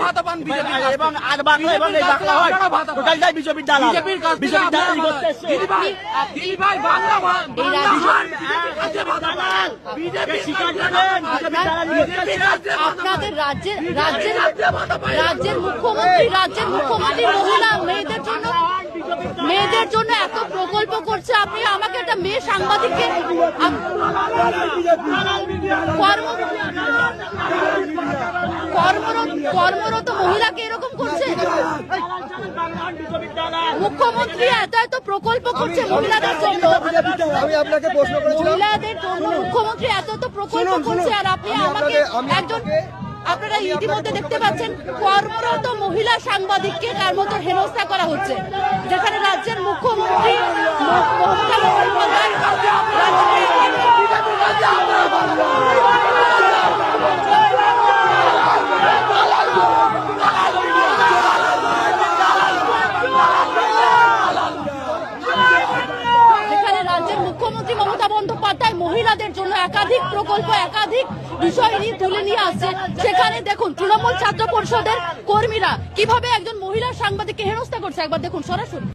ভাতা পান এবং আর বাংলা এবং এই বাংলা হয় টোটালটাই বিজেপির দালাল। বিজেপির দালাল করতে এসছে। ভাই বাংলা আপনাদের রাজ্যের মুখ্যমন্ত্রী মহিলা মেয়েদের জন্য এত প্রকল্প করছে, আপনি আমাকে একটা মেয়ে সাংবাদিককে কর্মরত মহিলাকে এরকম করছে। মুখ্যমন্ত্রী এত প্রকল্প করছে মহিলাদের জন্য, মুখ্যমন্ত্রী এত প্রকল্প করছে, আর আপনি আমাকে একজন, আপনারা ইতিমধ্যে দেখতে পাচ্ছেন কর্মরত মহিলা সাংবাদিককে তার মতো হেনস্থা করা হচ্ছে, যেখানে রাজ্যের মুখ্যমন্ত্রী মমতা বন্দ্যোপাধ্যায় মহিলাদের জন্য একাধিক প্রকল্প, একাধিক বিষয় নিয়ে তুলে নিয়ে আসছে। সেখানে দেখুন তৃণমূল ছাত্র পরিষদের কর্মীরা কিভাবে একজন মহিলা সাংবাদিককে হেনস্থা করছে, একবার দেখুন সরাসরি।